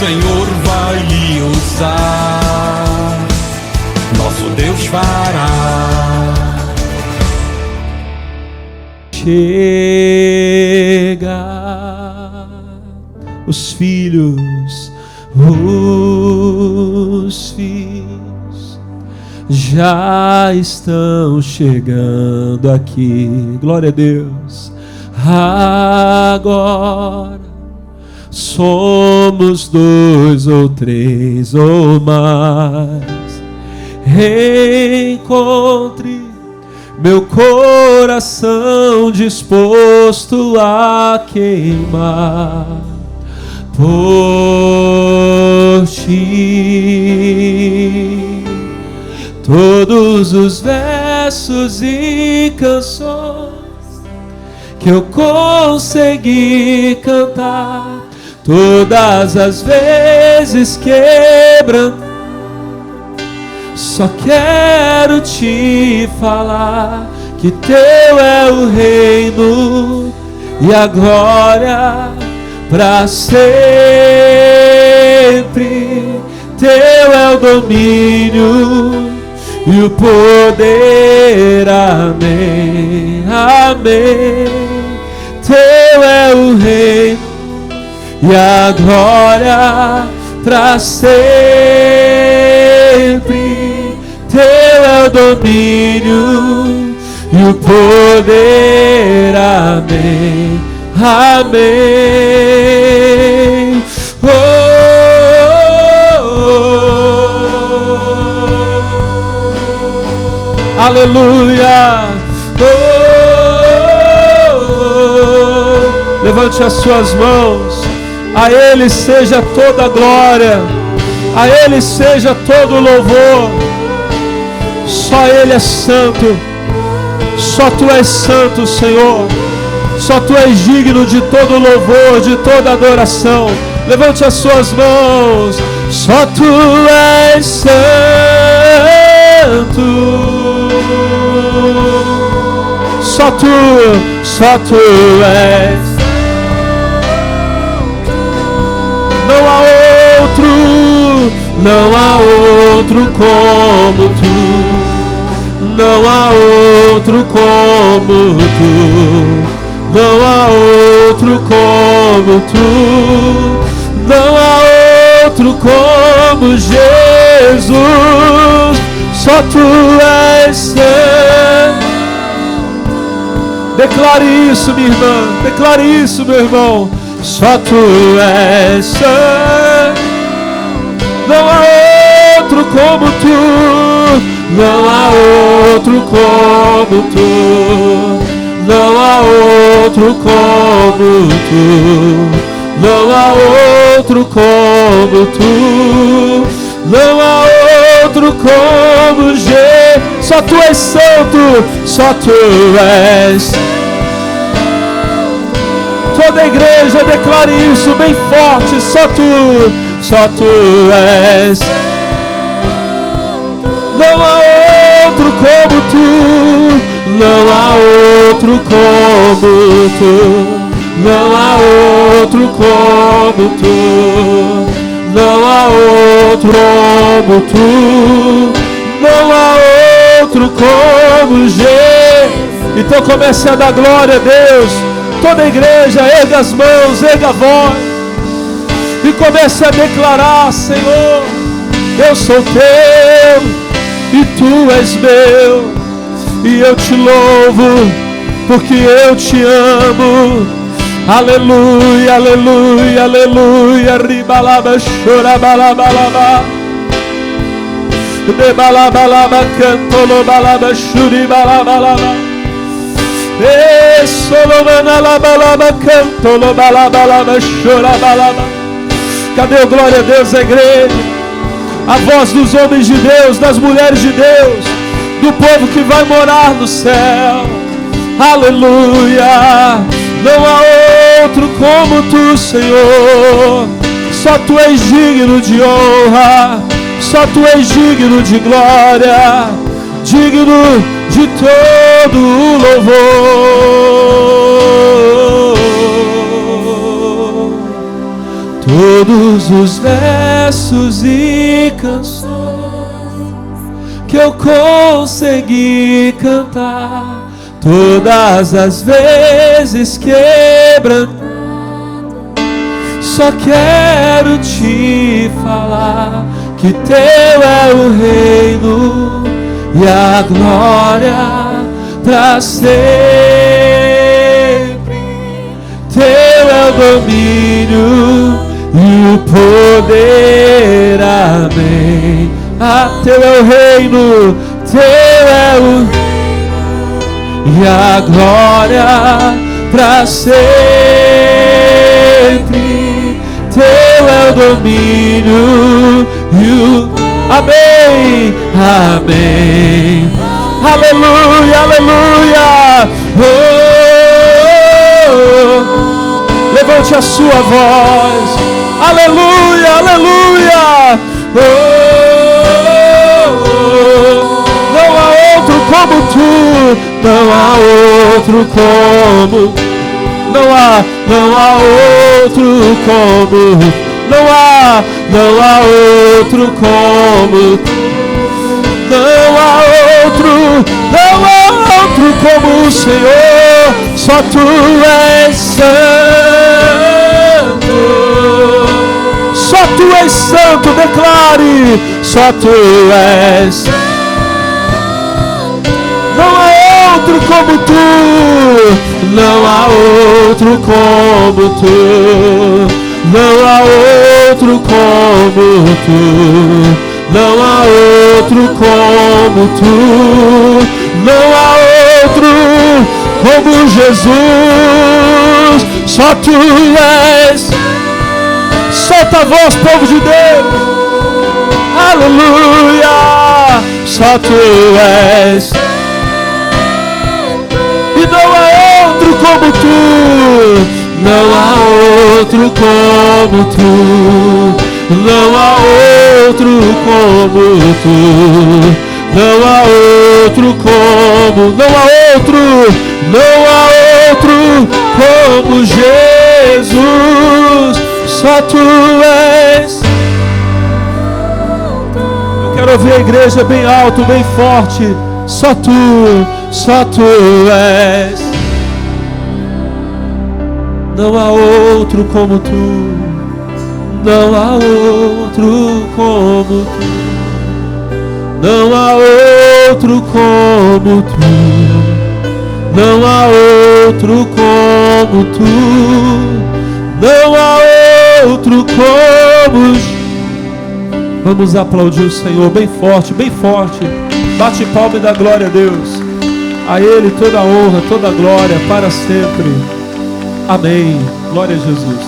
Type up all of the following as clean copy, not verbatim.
Senhor vai lhe usar, nosso Deus fará. Chega, os filhos já estão chegando aqui. Glória a Deus. Agora somos 2 ou 3 ou mais. Encontre meu coração disposto a queimar por ti. Todos os versos e canções que eu consegui cantar, todas as vezes quebrando, só quero te falar que teu é o reino e a glória para sempre. Teu é o domínio e o poder, amém, amém. Teu é o reino e a glória para sempre. Teu é o domínio e o poder, amém, amém. Oh, aleluia. Levante as suas mãos. A Ele seja toda a glória, a Ele seja todo o louvor. Só Ele é santo, só Tu és santo, Senhor. Só Tu és digno de todo louvor, de toda adoração. Levante as suas mãos. Só Tu és santo, só Tu és. Não há outro como Tu. Não há outro como Tu. Não há outro como Tu. Não há outro como Jesus. Só Tu és santo. Declare isso, minha irmã. Declare isso, meu irmão. Só Tu és santo. Não há outro como Tu. Não há outro como Tu. Não há outro como Tu. Não há outro como Tu. Não há outro como Jesus. Só Tu és santo. Só Tu és. Toda a igreja declare isso bem forte. Só Tu és. Não há outro como Tu. Não há outro como Tu. Não há outro como Tu. Não há outro como Tu. Não há outro como Jesus. Então comece a dar glória a Deus. Toda a igreja, erga as mãos, erga a voz e comece a declarar: Senhor, eu sou Teu e Tu és meu, e eu Te louvo porque eu Te amo. Aleluia, aleluia, aleluia. Ribalaba, chorabalabalaba, debalabalaba, cantolobalaba, churibalabalaba. Cadê o glória a Deus, a igreja? A voz dos homens de Deus, das mulheres de Deus, do povo que vai morar no céu. Aleluia. Não há outro como Tu, Senhor. Só Tu és digno de honra. Só Tu és digno de glória, digno de todo o louvor. todos os versos e canções que eu consegui cantar, todas as vezes quebrantado, só quero te falar que teu é o reino e a glória pra sempre. Teu é o domínio e o poder, amém. Ah, teu é o reino, teu é o reino e a glória pra sempre. Teu é o domínio e o amém, amém. Aleluia, aleluia. Levante a sua voz. Aleluia, aleluia. Não há outro como tu. Não há outro como. Não há outro como. Não há outro como. Não há outro como o Senhor. Só tu és santo. Só tu és santo, declare. Só tu és. Não há outro como tu. Não há outro como tu. Não há outro como tu. Não há outro como tu. Não há outro como Jesus. Só tu és. Solta a voz, povo de Deus. Aleluia. Só tu és. E não há outro como tu. Não há outro como tu. Não há outro como tu. Não há outro como. Não há outro. Não há outro como Jesus. Só tu és. Eu quero ouvir a igreja bem alto, bem forte. Só tu és. Não há outro como tu. Não há outro como tu. Não há outro como tu. Não há outro como tu. Não há outro como. Vamos aplaudir o Senhor bem forte, bem forte. Bate palma e dá glória a Deus. A Ele toda a honra, toda a glória para sempre. Amém. Glória a Jesus.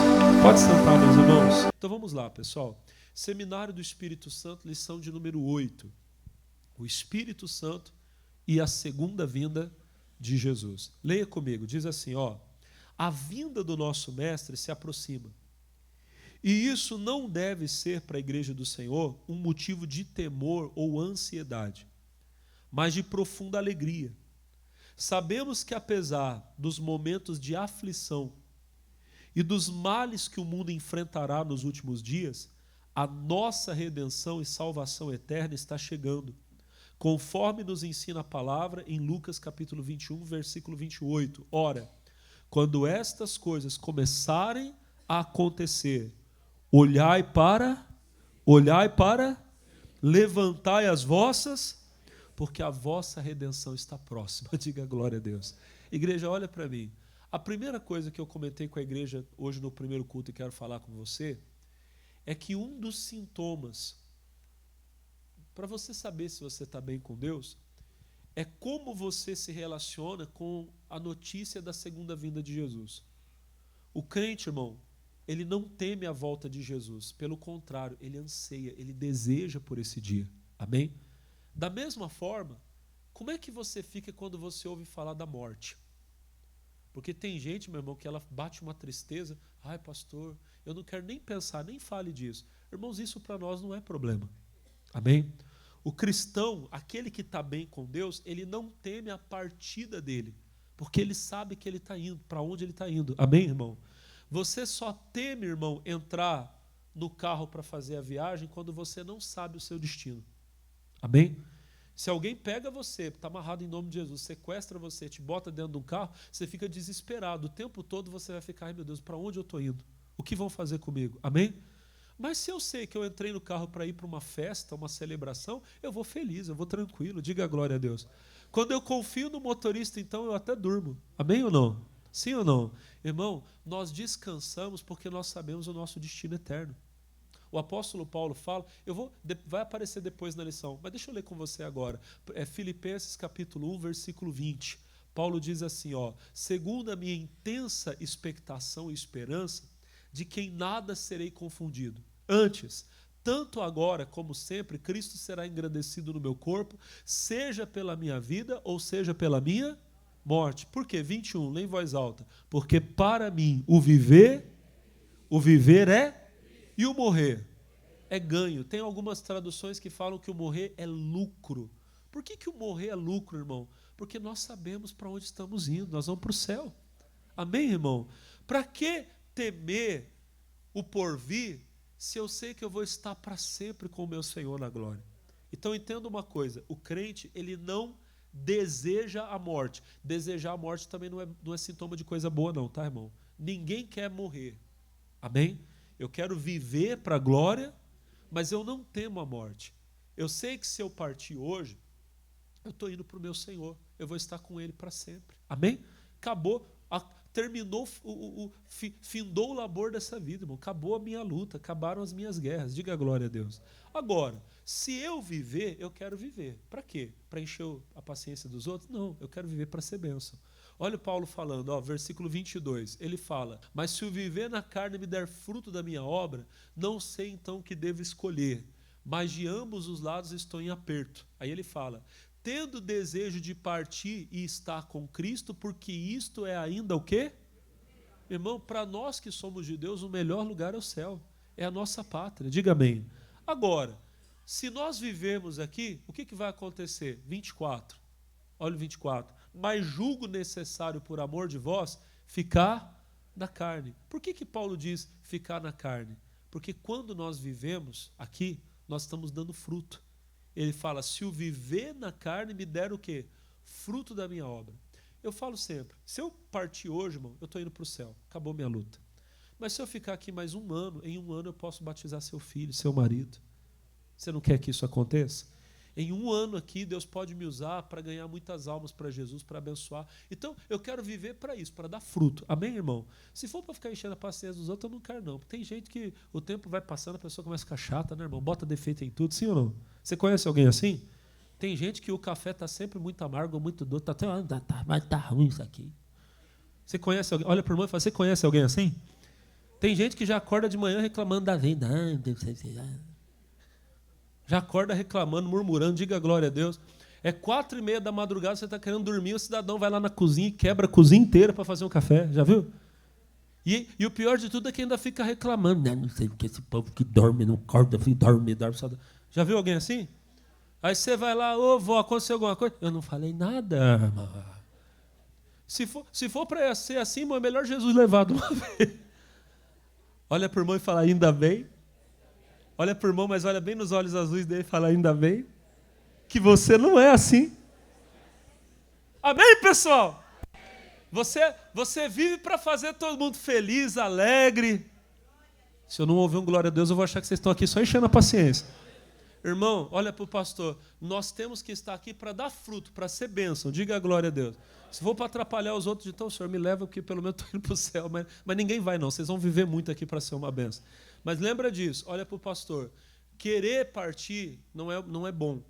Pode sentar, meus irmãos. Então vamos lá, pessoal. Seminário do Espírito Santo, lição de número 8. O Espírito Santo e a segunda vinda de Jesus. Leia comigo, diz assim, ó. A vinda do nosso Mestre se aproxima. E isso não deve ser para a Igreja do Senhor um motivo de temor ou ansiedade, mas de profunda alegria. Sabemos que apesar dos momentos de aflição e dos males que o mundo enfrentará nos últimos dias, a nossa redenção e salvação eterna está chegando, conforme nos ensina a palavra em Lucas capítulo 21, versículo 28. Ora, quando estas coisas começarem a acontecer, olhai para, levantai as vossas, porque a vossa redenção está próxima. Diga glória a Deus. Igreja, olha para mim. A primeira coisa que eu comentei com a igreja hoje no primeiro culto e quero falar com você é que um dos sintomas para você saber se você está bem com Deus é como você se relaciona com a notícia da segunda vinda de Jesus. O crente, irmão, ele não teme a volta de Jesus. Pelo contrário, ele anseia, ele deseja por esse dia. Amém? Da mesma forma, como é que você fica quando você ouve falar da morte? Porque tem gente, meu irmão, que ela bate uma tristeza. Ai, pastor, eu não quero nem pensar, nem fale disso. Irmãos, isso para nós não é problema. Amém? O cristão, aquele que está bem com Deus, ele não teme a partida dele, porque ele sabe que ele está indo, para onde ele está indo. Amém, irmão? Você só teme, irmão, entrar no carro para fazer a viagem quando você não sabe o seu destino. Amém? Se alguém pega você, está amarrado em nome de Jesus, sequestra você, te bota dentro de um carro, você fica desesperado. O tempo todo você vai ficar, ai meu Deus, para onde eu estou indo? O que vão fazer comigo? Amém? Mas se eu sei que eu entrei no carro para ir para uma festa, uma celebração, eu vou feliz, eu vou tranquilo, diga glória a Deus. Quando eu confio no motorista, então eu até durmo. Amém ou não? Sim ou não? Irmão, nós descansamos porque nós sabemos o nosso destino eterno. O apóstolo Paulo fala, vai aparecer depois na lição, mas deixa eu ler com você agora. É Filipenses capítulo 1, versículo 20. Paulo diz assim, ó, segundo a minha intensa expectação e esperança, de que em nada serei confundido. Antes, tanto agora como sempre, Cristo será engrandecido no meu corpo, seja pela minha vida ou seja pela minha morte. Por quê? 21, lê em voz alta. Porque para mim o viver é e o morrer é ganho. Tem algumas traduções que falam que o morrer é lucro. Por que o morrer é lucro, irmão? Porque nós sabemos para onde estamos indo, nós vamos para o céu. Amém, irmão? Para que temer o porvir se eu sei que eu vou estar para sempre com o meu Senhor na glória? Então entenda uma coisa, o crente ele não deseja a morte. Desejar a morte também não é sintoma de coisa boa não, tá, irmão? Ninguém quer morrer. Amém? Eu quero viver para a glória, mas eu não temo a morte. Eu sei que se eu partir hoje, eu estou indo para o meu Senhor. Eu vou estar com Ele para sempre. Amém? Acabou. Terminou, findou o labor dessa vida, irmão. Acabou a minha luta, acabaram as minhas guerras. Diga glória a Deus. Agora, se eu viver, eu quero viver. Para quê? Para encher a paciência dos outros? Não, eu quero viver para ser bênção. Olha o Paulo falando, ó, versículo 22. Ele fala, mas se o viver na carne me der fruto da minha obra, não sei então o que devo escolher. Mas de ambos os lados estou em aperto. Aí ele fala, tendo desejo de partir e estar com Cristo, porque isto é ainda o quê? Irmão, para nós que somos judeus, o melhor lugar é o céu. É a nossa pátria. Diga amém. Agora, se nós vivemos aqui, o que vai acontecer? 24. Olha o 24. Mas julgo necessário, por amor de vós, ficar na carne. Por que Paulo diz ficar na carne? Porque quando nós vivemos aqui, nós estamos dando fruto. Ele fala, se o viver na carne me der o quê? Fruto da minha obra. Eu falo sempre, se eu partir hoje, irmão, eu estou indo para o céu. Acabou minha luta. Mas se eu ficar aqui mais um ano, em um ano eu posso batizar seu filho, seu marido. Você não quer que isso aconteça? Em um ano aqui, Deus pode me usar para ganhar muitas almas para Jesus, para abençoar. Então, eu quero viver para isso, para dar fruto. Amém, irmão? Se for para ficar enchendo a paciência dos outros, eu não quero, não. Porque tem gente que o tempo vai passando, a pessoa começa a ficar chata, né, irmão? Bota defeito em tudo, sim ou não? Você conhece alguém assim? Tem gente que o café está sempre muito amargo, muito doce. Mas tá ruim isso aqui. Você conhece alguém? Olha para o irmão e fala, você conhece alguém assim? Tem gente que já acorda de manhã reclamando da vida. Já acorda reclamando, murmurando, diga glória a Deus. É 4:30 da madrugada, você está querendo dormir, o cidadão vai lá na cozinha e quebra a cozinha inteira para fazer um café. Já viu? E o pior de tudo é que ainda fica reclamando. Não sei o que esse povo que dorme, não acorda, dorme. Só... Já viu alguém assim? Aí você vai lá, ô vó, aconteceu alguma coisa? Eu não falei nada. Se for para ser assim, é melhor Jesus levar de uma vez. Olha para o irmão e fala, ainda bem. Olha para o irmão, mas olha bem nos olhos azuis dele e fala, ainda bem que você não é assim. Amém, pessoal? Você vive para fazer todo mundo feliz, alegre. Se eu não ouvir um glória a Deus, eu vou achar que vocês estão aqui só enchendo a paciência. Irmão, olha para o pastor. Nós temos que estar aqui para dar fruto, para ser bênção. Diga a glória a Deus. Se for para atrapalhar os outros, então o Senhor me leva, porque pelo menos estou indo para o céu. Mas ninguém vai não, vocês vão viver muito aqui para ser uma bênção. Mas lembra disso, olha para o pastor. Querer partir não é bom.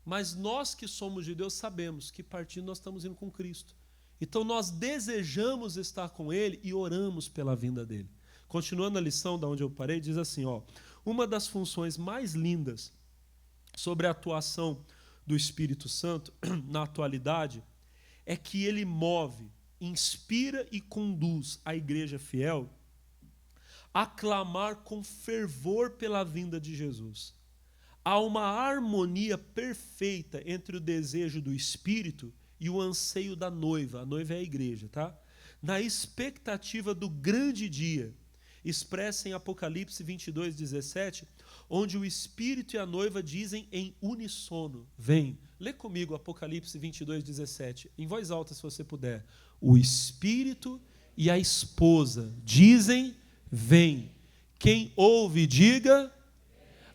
Mas nós que somos de Deus sabemos que partindo nós estamos indo com Cristo. Então nós desejamos estar com Ele e oramos pela vinda dEle. Continuando a lição da onde eu parei, diz assim, ó, uma das funções mais lindas sobre a atuação do Espírito Santo na atualidade é que ele move, inspira e conduz a igreja fiel a clamar com fervor pela vinda de Jesus. Há uma harmonia perfeita entre o desejo do Espírito e o anseio da noiva. A noiva é a igreja, tá? na expectativa do grande dia, expressa em Apocalipse 22, 17, onde o Espírito e a noiva dizem em uníssono, vem. Lê comigo Apocalipse 22, 17, em voz alta se você puder. O Espírito e a esposa dizem, vem. Quem ouve, diga,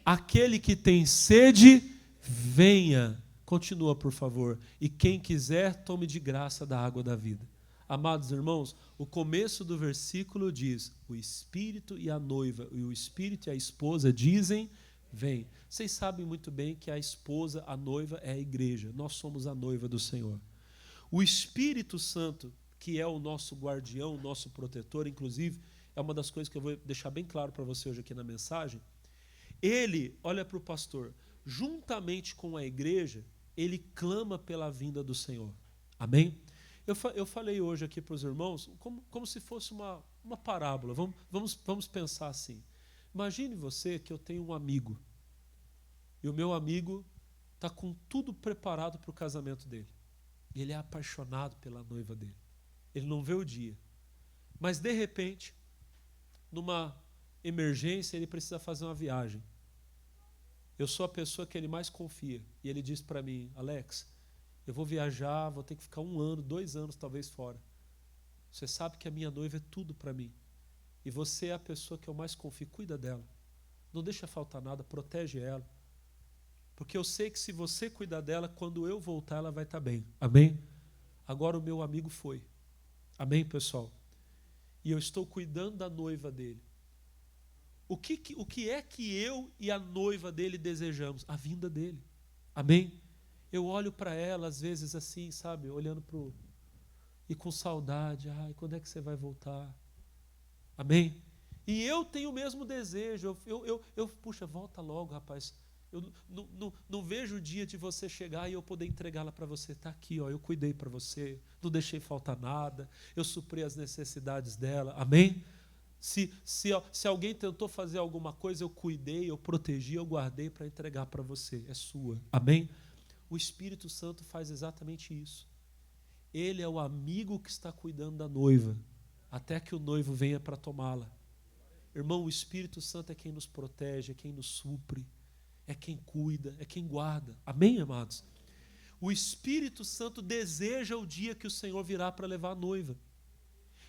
aquele que tem sede, venha. Continua, por favor. E quem quiser, tome de graça da água da vida. Amados irmãos, o começo do versículo diz, o Espírito e a noiva, e o Espírito e a esposa dizem, vem. Vocês sabem muito bem que a esposa, a noiva, é a igreja. Nós somos a noiva do Senhor. O Espírito Santo, que é o nosso guardião, o nosso protetor, inclusive, é uma das coisas que eu vou deixar bem claro para você hoje aqui na mensagem. Ele, olha para o pastor, juntamente com a igreja, ele clama pela vinda do Senhor. Amém? Eu falei hoje aqui para os irmãos como se fosse uma parábola. Vamos pensar assim. Imagine você que eu tenho um amigo. E o meu amigo está com tudo preparado para o casamento dele. E ele é apaixonado pela noiva dele. Ele não vê o dia. Mas, de repente, numa emergência, ele precisa fazer uma viagem. Eu sou a pessoa que ele mais confia. E ele diz para mim, Alex, eu vou viajar, vou ter que ficar 1 ano, 2 anos talvez fora. Você sabe que a minha noiva é tudo para mim. E você é a pessoa que eu mais confio. Cuida dela. Não deixa faltar nada, protege ela. Porque eu sei que se você cuidar dela, quando eu voltar, ela vai estar bem. Amém? Agora o meu amigo foi. Amém, pessoal? E eu estou cuidando da noiva dele. O que é que eu e a noiva dele desejamos? A vinda dele. Amém? Eu olho para ela, às vezes assim, sabe? Olhando para o... E com saudade. Ai, quando é que você vai voltar? Amém? E eu tenho o mesmo desejo. Puxa, volta logo, rapaz. Eu não vejo o dia de você chegar e eu poder entregá-la para você. Está aqui, ó, eu cuidei para você. Não deixei faltar nada. Eu supri as necessidades dela. Amém? Se alguém tentou fazer alguma coisa, eu cuidei, eu protegi, eu guardei para entregar para você. É sua. Amém? O Espírito Santo faz exatamente isso. Ele é o amigo que está cuidando da noiva, até que o noivo venha para tomá-la. Irmão, o Espírito Santo é quem nos protege, é quem nos supre, é quem cuida, é quem guarda. Amém, amados? O Espírito Santo deseja o dia que o Senhor virá para levar a noiva.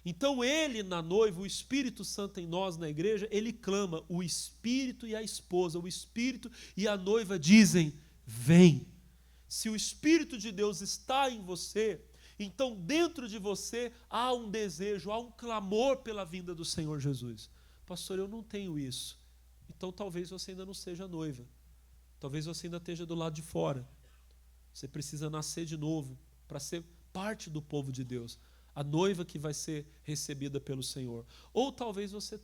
Então ele na noiva, o Espírito Santo em nós, na igreja, ele clama, o Espírito e a esposa, o Espírito e a noiva dizem, vem. Se o Espírito de Deus está em você, então dentro de você há um desejo, há um clamor pela vinda do Senhor Jesus. Pastor, eu não tenho isso. Então talvez você ainda não seja noiva. Talvez você ainda esteja do lado de fora. Você precisa nascer de novo para ser parte do povo de Deus. A noiva que vai ser recebida pelo Senhor. Ou talvez você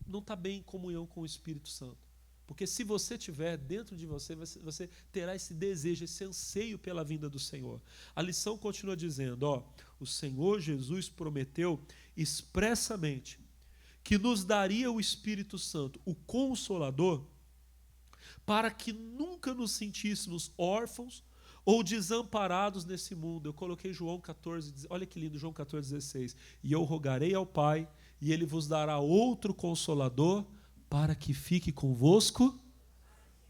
não está bem em comunhão com o Espírito Santo. Porque se você tiver dentro de você, você terá esse desejo, esse anseio pela vinda do Senhor. A lição continua dizendo, o Senhor Jesus prometeu expressamente que nos daria o Espírito Santo, o Consolador, para que nunca nos sentíssemos órfãos ou desamparados nesse mundo. Eu coloquei João 14, olha que lindo, João 14, 16. E eu rogarei ao Pai, e Ele vos dará outro Consolador, para que fique convosco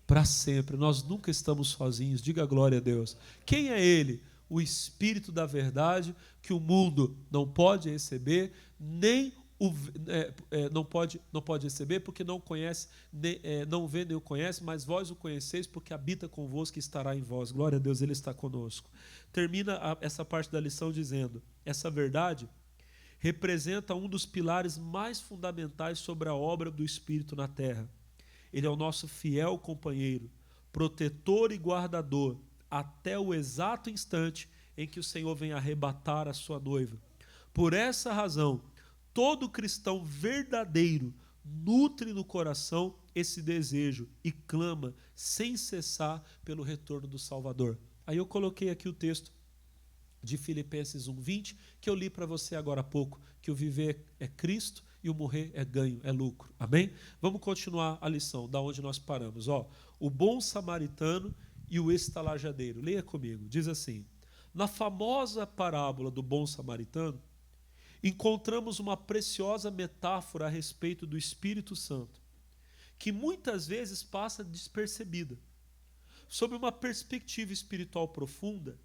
para sempre. Nós nunca estamos sozinhos, diga glória a Deus. Quem é Ele? O Espírito da verdade, que o mundo não pode receber, nem não pode receber, porque não conhece, não vê nem o conhece, mas vós o conheceis, porque habita convosco e estará em vós. Glória a Deus, Ele está conosco. Termina essa parte da lição dizendo, essa verdade representa um dos pilares mais fundamentais sobre a obra do Espírito na terra. Ele é o nosso fiel companheiro, protetor e guardador, até o exato instante em que o Senhor vem arrebatar a sua noiva. Por essa razão, todo cristão verdadeiro nutre no coração esse desejo e clama sem cessar pelo retorno do Salvador. Aí eu coloquei aqui o texto de Filipenses 1:20, que eu li para você agora há pouco, que o viver é Cristo e o morrer é ganho, é lucro. Amém? Vamos continuar a lição, da onde nós paramos. O bom samaritano e o estalajadeiro. Leia comigo, diz assim, na famosa parábola do bom samaritano, encontramos uma preciosa metáfora a respeito do Espírito Santo, que muitas vezes passa despercebida. Sob uma perspectiva espiritual profunda,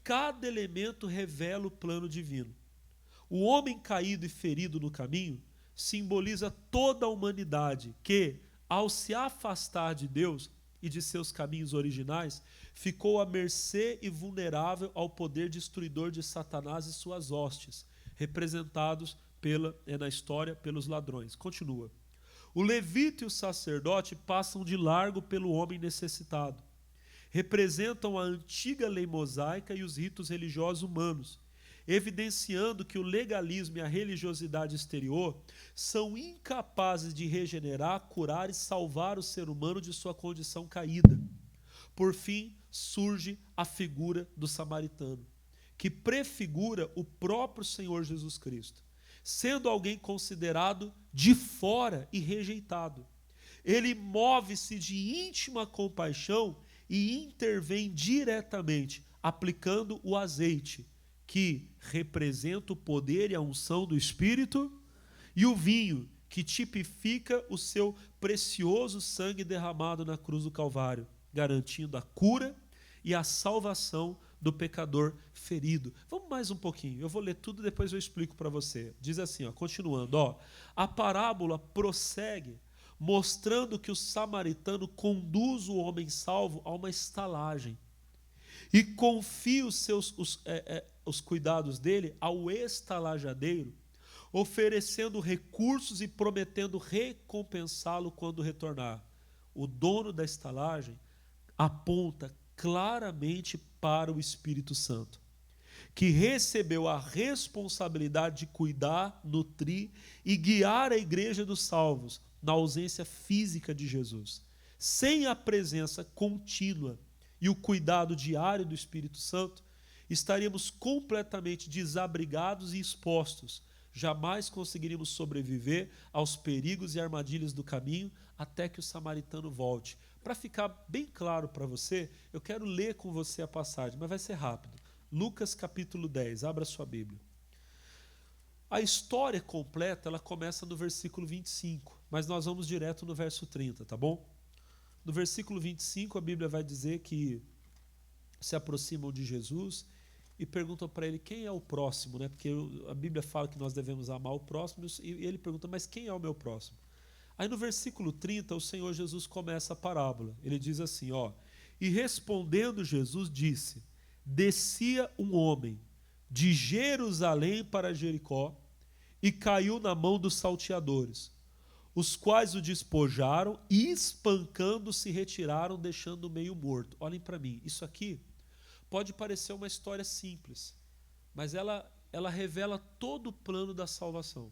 cada elemento revela o plano divino. O homem caído e ferido no caminho simboliza toda a humanidade que, ao se afastar de Deus e de seus caminhos originais, ficou à mercê e vulnerável ao poder destruidor de Satanás e suas hostes, representados na história pelos ladrões. Continua. O levita e o sacerdote passam de largo pelo homem necessitado. Representam a antiga lei mosaica e os ritos religiosos humanos, evidenciando que o legalismo e a religiosidade exterior são incapazes de regenerar, curar e salvar o ser humano de sua condição caída. Por fim, surge a figura do samaritano, que prefigura o próprio Senhor Jesus Cristo, sendo alguém considerado de fora e rejeitado. Ele move-se de íntima compaixão e intervém diretamente, aplicando o azeite, que representa o poder e a unção do Espírito, e o vinho, que tipifica o seu precioso sangue derramado na cruz do Calvário, garantindo a cura e a salvação do pecador ferido. Vamos mais um pouquinho, eu vou ler tudo, depois eu explico para você. Diz assim, continuando, a parábola prossegue, mostrando que o samaritano conduz o homem salvo a uma estalagem e confia os cuidados dele ao estalajadeiro, oferecendo recursos e prometendo recompensá-lo quando retornar. O dono da estalagem aponta claramente para o Espírito Santo, que recebeu a responsabilidade de cuidar, nutrir e guiar a igreja dos salvos na ausência física de Jesus. Sem a presença contínua e o cuidado diário do Espírito Santo, estaríamos completamente desabrigados e expostos. Jamais conseguiríamos sobreviver aos perigos e armadilhas do caminho até que o samaritano volte. Para ficar bem claro para você, eu quero ler com você a passagem, mas vai ser rápido. Lucas capítulo 10, abra sua Bíblia. A história completa, ela começa no versículo 25, mas nós vamos direto no verso 30, tá bom? No versículo 25, a Bíblia vai dizer que se aproximam de Jesus e perguntam para ele quem é o próximo, né? Porque a Bíblia fala que nós devemos amar o próximo e ele pergunta, mas quem é o meu próximo? Aí no versículo 30, o Senhor Jesus começa a parábola. Ele diz assim, e respondendo Jesus disse, descia um homem de Jerusalém para Jericó e caiu na mão dos salteadores, os quais o despojaram e espancando se retiraram, deixando meio morto. Olhem para mim, isso aqui pode parecer uma história simples, mas ela revela todo o plano da salvação.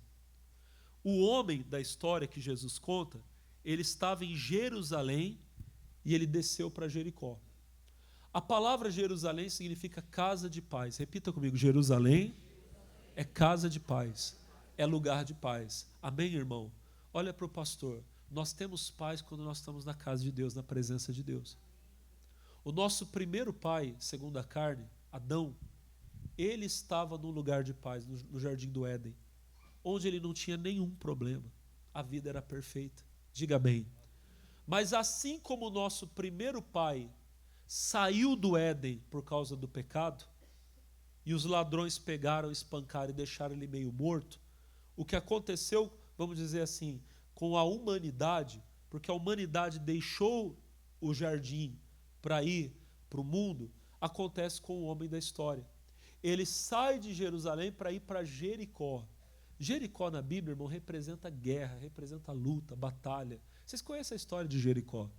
O homem da história que Jesus conta, ele estava em Jerusalém e ele desceu para Jericó. A palavra Jerusalém significa casa de paz. Repita comigo, Jerusalém é casa de paz, é lugar de paz. Amém, irmão? Olha para o pastor, nós temos paz quando nós estamos na casa de Deus, na presença de Deus. O nosso primeiro pai, segundo a carne, Adão, ele estava num lugar de paz, no jardim do Éden, onde ele não tinha nenhum problema. A vida era perfeita. Diga bem. Mas assim como o nosso primeiro pai saiu do Éden por causa do pecado, e os ladrões pegaram, espancaram e deixaram ele meio morto, o que aconteceu, vamos dizer assim, com a humanidade, porque a humanidade deixou o jardim para ir para o mundo, acontece com o homem da história. Ele sai de Jerusalém para ir para Jericó. Jericó na Bíblia, irmão, representa guerra, representa luta, batalha. Vocês conhecem a história de Jericó?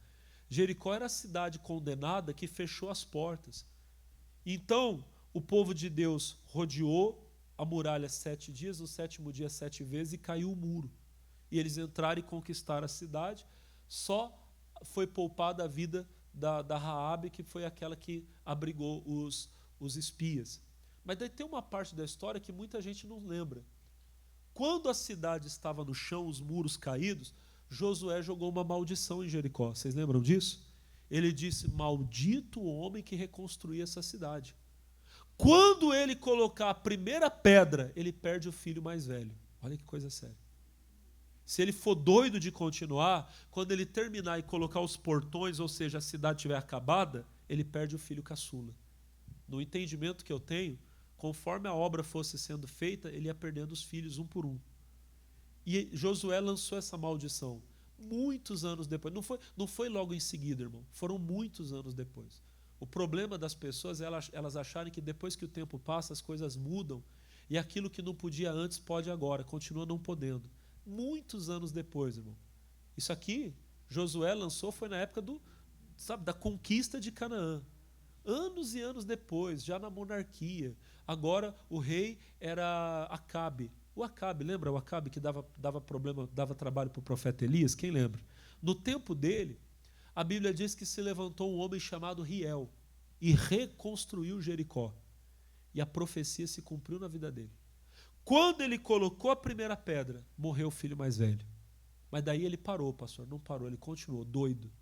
Jericó era a cidade condenada que fechou as portas. Então, o povo de Deus rodeou a muralha 7 dias, no 7º dia 7 vezes, e caiu o muro. E eles entraram e conquistaram a cidade. Só foi poupada a vida da Raabe, que foi aquela que abrigou os espias. Mas daí tem uma parte da história que muita gente não lembra. Quando a cidade estava no chão, os muros caídos, Josué jogou uma maldição em Jericó. Vocês lembram disso? Ele disse, maldito o homem que reconstruía essa cidade. Quando ele colocar a primeira pedra, ele perde o filho mais velho. Olha que coisa séria. Se ele for doido de continuar, quando ele terminar e colocar os portões, ou seja, a cidade estiver acabada, ele perde o filho caçula. No entendimento que eu tenho, conforme a obra fosse sendo feita, ele ia perdendo os filhos um por um. E Josué lançou essa maldição muitos anos depois. Não foi logo em seguida, irmão. Foram muitos anos depois. O problema das pessoas é elas acharem que depois que o tempo passa, as coisas mudam e aquilo que não podia antes pode agora, continua não podendo. Muitos anos depois, irmão. Isso aqui, Josué lançou, foi na época da conquista de Canaã. Anos e anos depois, já na monarquia. Agora o rei era Acabe. O Acabe, lembra o Acabe que dava problema, dava trabalho para o profeta Elias? Quem lembra? No tempo dele, a Bíblia diz que se levantou um homem chamado Riel e reconstruiu Jericó. E a profecia se cumpriu na vida dele. Quando ele colocou a primeira pedra, morreu o filho mais velho. Mas daí ele parou, pastor. Não parou, ele continuou doido.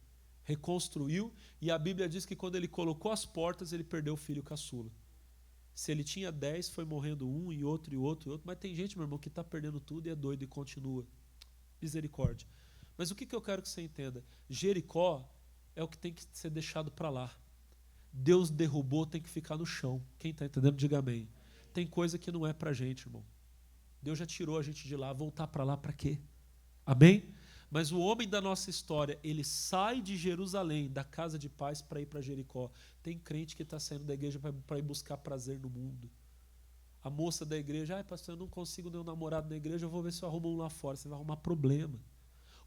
Reconstruiu, e a Bíblia diz que quando ele colocou as portas, ele perdeu o filho caçula. Se ele tinha 10, foi morrendo um, e outro, e outro, e outro. Mas tem gente, meu irmão, que está perdendo tudo e é doido e continua. Misericórdia. Mas o que eu quero que você entenda? Jericó é o que tem que ser deixado para lá. Deus derrubou, tem que ficar no chão. Quem está entendendo, diga amém. Tem coisa que não é para a gente, irmão. Deus já tirou a gente de lá, voltar para lá para quê? Amém? Mas o homem da nossa história, ele sai de Jerusalém, da casa de paz, para ir para Jericó. Tem crente que está saindo da igreja para ir buscar prazer no mundo. A moça da igreja, pastor, eu não consigo nenhum namorado na igreja, eu vou ver se eu arrumo um lá fora. Você vai arrumar problema.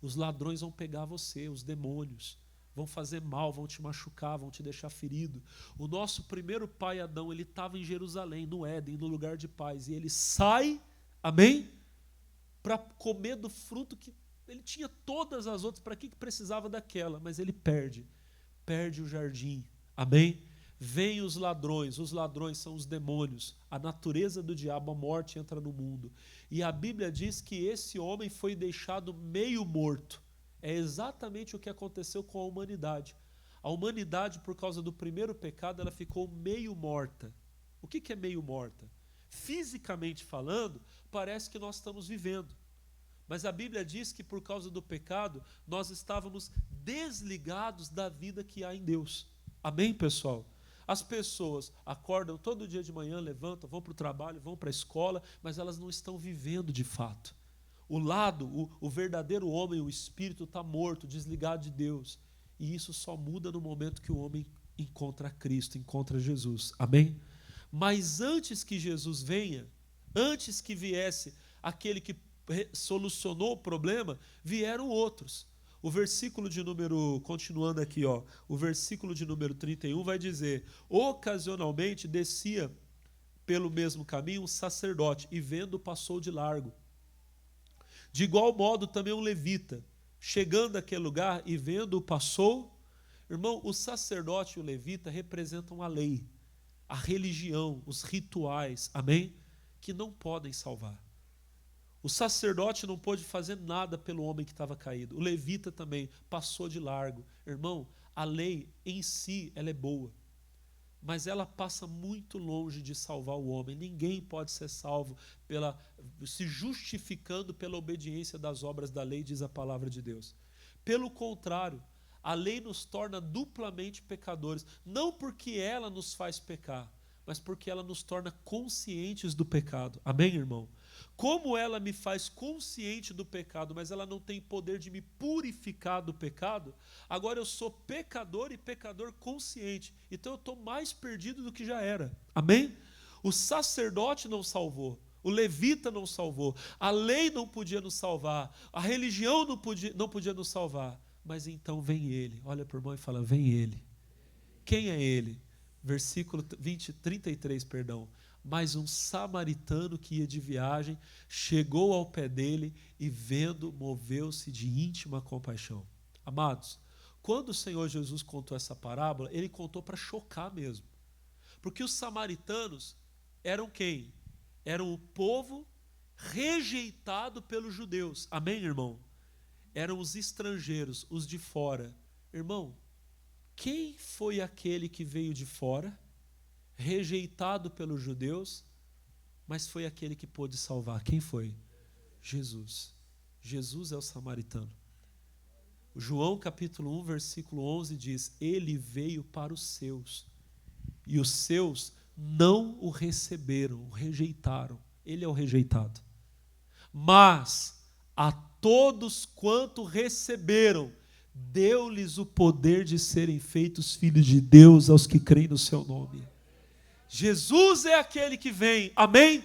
Os ladrões vão pegar você, os demônios. Vão fazer mal, vão te machucar, vão te deixar ferido. O nosso primeiro pai, Adão, ele estava em Jerusalém, no Éden, no lugar de paz. E ele sai, amém? Para comer do fruto que ele tinha todas as outras, para que precisava daquela? Mas ele perde o jardim, amém? Vêm os ladrões são os demônios, a natureza do diabo, a morte entra no mundo. E a Bíblia diz que esse homem foi deixado meio morto. É exatamente o que aconteceu com a humanidade. A humanidade, por causa do primeiro pecado, ela ficou meio morta. O que é meio morta? Fisicamente falando, parece que nós estamos vivendo. Mas a Bíblia diz que por causa do pecado, nós estávamos desligados da vida que há em Deus. Amém, pessoal? As pessoas acordam todo dia de manhã, levantam, vão para o trabalho, vão para a escola, mas elas não estão vivendo de fato. O verdadeiro homem, o espírito está morto, desligado de Deus. E isso só muda no momento que o homem encontra Cristo, encontra Jesus. Amém? Mas antes que Jesus venha, antes que viesse aquele que solucionou o problema, vieram outros. O versículo de número, continuando aqui, o versículo de número 31 vai dizer: ocasionalmente descia pelo mesmo caminho um sacerdote, e vendo passou de largo. De igual modo também um levita, chegando àquele lugar e vendo passou. Irmão, o sacerdote e o levita representam a lei, a religião, os rituais, amém? Que não podem salvar. O sacerdote não pôde fazer nada pelo homem que estava caído. O levita também passou de largo. Irmão, a lei em si, ela é boa, mas ela passa muito longe de salvar o homem. Ninguém pode ser salvo se justificando pela obediência das obras da lei, diz a palavra de Deus. Pelo contrário, a lei nos torna duplamente pecadores, não porque ela nos faz pecar, mas porque ela nos torna conscientes do pecado. Amém, irmão? Como ela me faz consciente do pecado, mas ela não tem poder de me purificar do pecado, agora eu sou pecador e pecador consciente. Então eu estou mais perdido do que já era. Amém? O sacerdote não salvou, o levita não salvou, a lei não podia nos salvar, a religião não podia nos salvar. Mas então vem ele. Olha para o irmão e fala: vem ele. Quem é ele? Versículo 33, perdão. Mas um samaritano que ia de viagem chegou ao pé dele e, vendo, moveu-se de íntima compaixão. Amados, quando o Senhor Jesus contou essa parábola, ele contou para chocar mesmo. Porque os samaritanos eram quem? Eram o povo rejeitado pelos judeus. Amém, irmão? Eram os estrangeiros, os de fora. Irmão, quem foi aquele que veio de fora? rejeitado pelos judeus, mas foi aquele que pôde salvar. Quem foi? Jesus. Jesus é o samaritano. João capítulo 1, versículo 11 diz: ele veio para os seus, e os seus não o receberam, o rejeitaram. Ele é o rejeitado. Mas a todos quanto receberam, deu-lhes o poder de serem feitos filhos de Deus, aos que creem no seu nome. Jesus é aquele que vem, amém?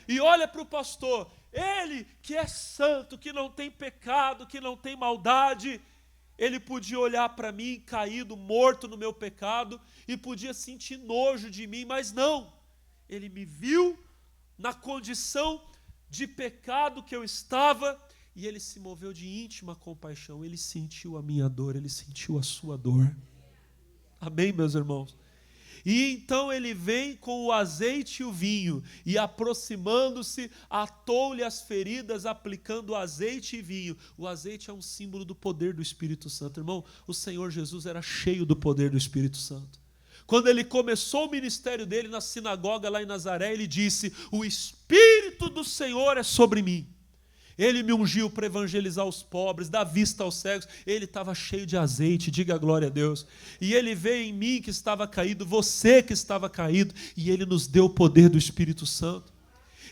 E olha para o pastor, ele que é santo, que não tem pecado, que não tem maldade, ele podia olhar para mim, caído, morto no meu pecado, e podia sentir nojo de mim, mas não. Ele me viu na condição de pecado que eu estava, e ele se moveu de íntima compaixão. Ele sentiu a minha dor, ele sentiu a sua dor. Amém, meus irmãos? E então ele vem com o azeite e o vinho, e aproximando-se, atou-lhe as feridas, aplicando azeite e vinho. O azeite é um símbolo do poder do Espírito Santo. Irmão, o Senhor Jesus era cheio do poder do Espírito Santo. Quando ele começou o ministério dele na sinagoga lá em Nazaré, ele disse: o Espírito do Senhor é sobre mim. Ele me ungiu para evangelizar os pobres, dar vista aos cegos. Ele estava cheio de azeite, diga glória a Deus. E ele veio em mim que estava caído, você que estava caído, e ele nos deu o poder do Espírito Santo.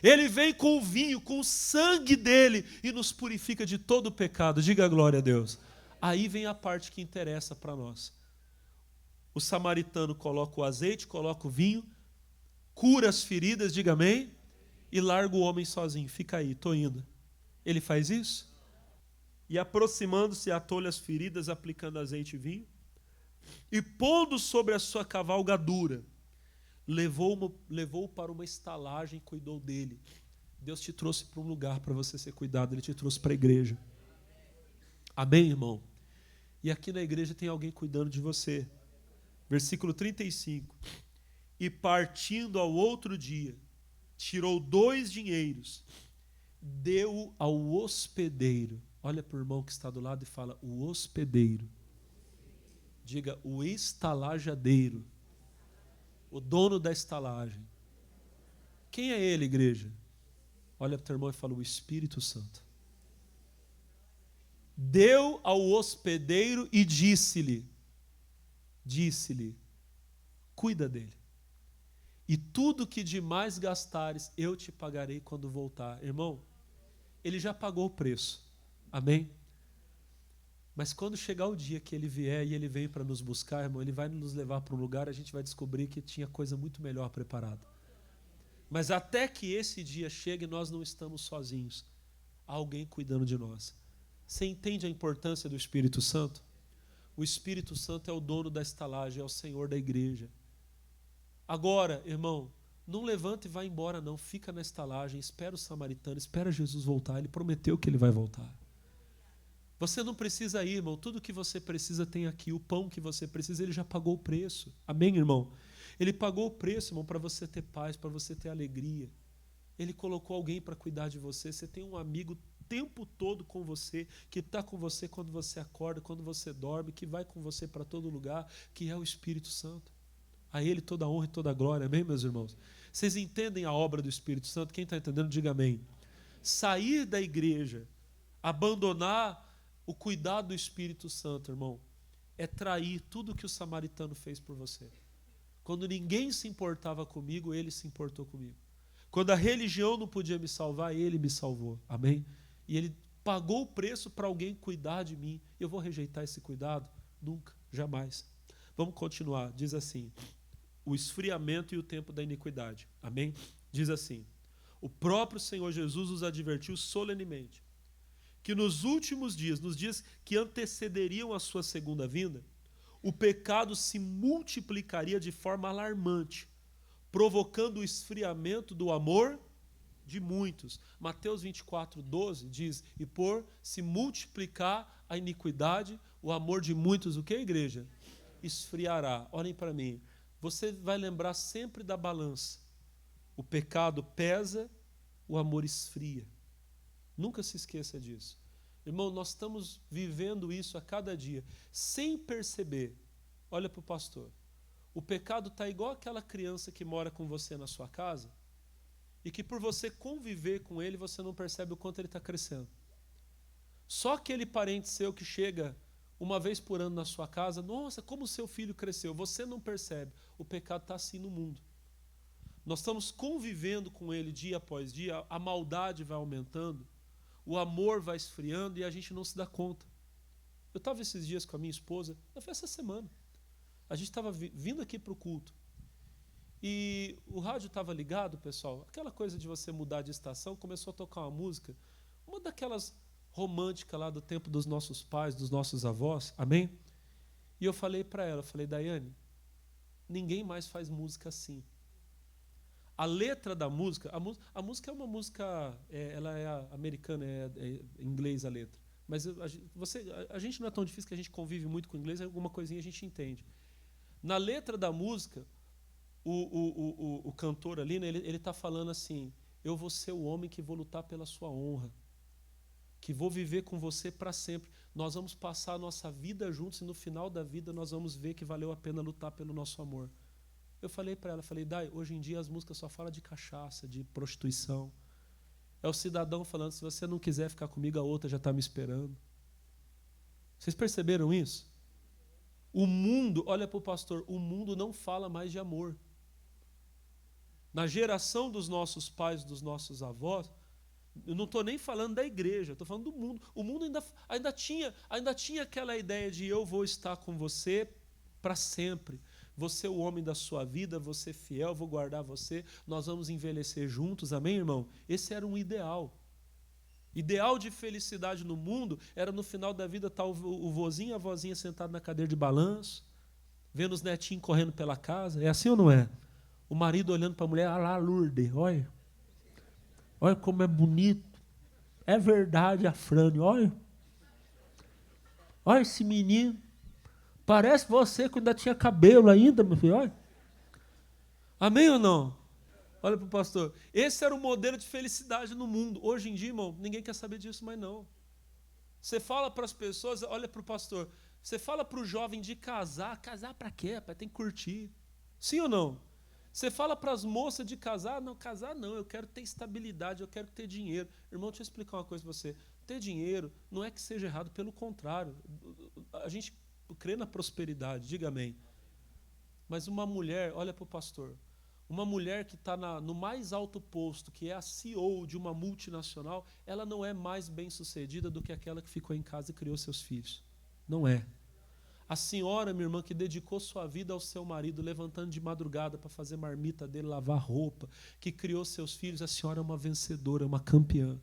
Ele vem com o vinho, com o sangue dele, e nos purifica de todo o pecado, diga glória a Deus. Aí vem a parte que interessa para nós. O samaritano coloca o azeite, coloca o vinho, cura as feridas, diga amém, e larga o homem sozinho. Fica aí, estou indo. Ele faz isso? E aproximando-se, atou-lhe as feridas, aplicando azeite e vinho, e pondo sobre a sua cavalgadura, levou-o para uma estalagem e cuidou dele. Deus te trouxe para um lugar para você ser cuidado, Ele te trouxe para a igreja. Amém, irmão? E aqui na igreja tem alguém cuidando de você. Versículo 35. E partindo ao outro dia, tirou 2 dinheiros, deu ao hospedeiro. Olha para o irmão que está do lado e fala: o hospedeiro. Diga: o estalajadeiro. O dono da estalagem. Quem é ele, igreja? Olha para o teu irmão e fala: o Espírito Santo. Deu ao hospedeiro e disse-lhe, cuida dele. E tudo que demais gastares, eu te pagarei quando voltar. Irmão, ele já pagou o preço. Amém? Mas quando chegar o dia que ele vier e ele vem para nos buscar, irmão, ele vai nos levar para um lugar, a gente vai descobrir que tinha coisa muito melhor preparada. Mas até que esse dia chegue, nós não estamos sozinhos. Há alguém cuidando de nós. Você entende a importância do Espírito Santo? O Espírito Santo é o dono da estalagem, é o Senhor da igreja. Agora, irmão, não levanta e vai embora não, fica na estalagem, espera o samaritano, espera Jesus voltar, ele prometeu que ele vai voltar. Você não precisa ir, irmão, tudo que você precisa tem aqui, o pão que você precisa, ele já pagou o preço. Amém, irmão? Ele pagou o preço, irmão, para você ter paz, para você ter alegria. Ele colocou alguém para cuidar de você, você tem um amigo o tempo todo com você, que está com você quando você acorda, quando você dorme, que vai com você para todo lugar, que é o Espírito Santo. A Ele toda a honra e toda a glória, amém, meus irmãos? Vocês entendem a obra do Espírito Santo? Quem está entendendo, diga amém. Sair da igreja, abandonar o cuidado do Espírito Santo, irmão, é trair tudo que o samaritano fez por você. Quando ninguém se importava comigo, ele se importou comigo. Quando a religião não podia me salvar, ele me salvou, amém? E ele pagou o preço para alguém cuidar de mim. Eu vou rejeitar esse cuidado? Nunca, jamais. Vamos continuar, diz assim: o esfriamento e o tempo da iniquidade. Amém? Diz assim: o próprio Senhor Jesus os advertiu solenemente que nos últimos dias, nos dias que antecederiam a sua segunda vinda, o pecado se multiplicaria de forma alarmante, provocando o esfriamento do amor de muitos. Mateus 24:12 diz: e por se multiplicar a iniquidade, o amor de muitos, o que, igreja? Esfriará. Olhem para mim. Você vai lembrar sempre da balança. O pecado pesa, o amor esfria. Nunca se esqueça disso. Irmão, nós estamos vivendo isso a cada dia, sem perceber. Olha para o pastor. O pecado está igual aquela criança que mora com você na sua casa e que por você conviver com ele, você não percebe o quanto ele está crescendo. Só aquele parente seu que chega uma vez por ano na sua casa, nossa, como o seu filho cresceu, você não percebe. O pecado está assim no mundo. Nós estamos convivendo com ele dia após dia, a maldade vai aumentando, o amor vai esfriando e a gente não se dá conta. Eu estava esses dias com a minha esposa, foi essa semana. A gente estava vindo aqui para o culto. E o rádio estava ligado, pessoal. Aquela coisa de você mudar de estação, começou a tocar uma música, uma daquelas românticas lá do tempo dos nossos pais, dos nossos avós, amém? E eu falei para ela, Daiane, ninguém mais faz música assim. A letra da música, a música é uma música, ela é americana, é em inglês a letra. Mas a gente não é tão difícil que a gente convive muito com o inglês, alguma coisinha a gente entende. Na letra da música, o cantor ali, né, ele está falando assim, eu vou ser o homem que vou lutar pela sua honra, que vou viver com você para sempre. Nós vamos passar a nossa vida juntos e no final da vida nós vamos ver que valeu a pena lutar pelo nosso amor. Eu falei para ela, Dai, hoje em dia as músicas só falam de cachaça, de prostituição. É o cidadão falando, se você não quiser ficar comigo, a outra já está me esperando. Vocês perceberam isso? O mundo, olha para o pastor, o mundo não fala mais de amor. Na geração dos nossos pais, dos nossos avós, eu não estou nem falando da igreja, estou falando do mundo. O mundo ainda tinha aquela ideia de eu vou estar com você para sempre. Você é o homem da sua vida, você é fiel, vou guardar você, nós vamos envelhecer juntos, amém, irmão? Esse era um ideal. Ideal de felicidade no mundo era no final da vida estar o vozinho e a vozinha sentado na cadeira de balanço, vendo os netinhos correndo pela casa. É assim ou não é? O marido olhando para a mulher, lá, Lourdes, olha como é bonito. É verdade, a Frane, olha esse menino. Parece você que ainda tinha cabelo ainda, meu filho, olha. Amém ou não? Olha para o pastor. Esse era o modelo de felicidade no mundo. Hoje em dia, irmão, ninguém quer saber disso mais não. Você fala para as pessoas, olha para o pastor, você fala para o jovem de casar para quê? Tem que curtir. Sim ou não? Você fala para as moças de casar não, eu quero ter estabilidade, eu quero ter dinheiro. Irmão, deixa eu explicar uma coisa para você. Ter dinheiro não é que seja errado, pelo contrário. A gente crê na prosperidade, diga amém. Mas uma mulher, olha para o pastor, uma mulher que está no mais alto posto, que é a CEO de uma multinacional, ela não é mais bem-sucedida do que aquela que ficou em casa e criou seus filhos. Não é. A senhora, minha irmã, que dedicou sua vida ao seu marido, levantando de madrugada para fazer marmita dele, lavar roupa, que criou seus filhos, a senhora é uma vencedora, uma campeã.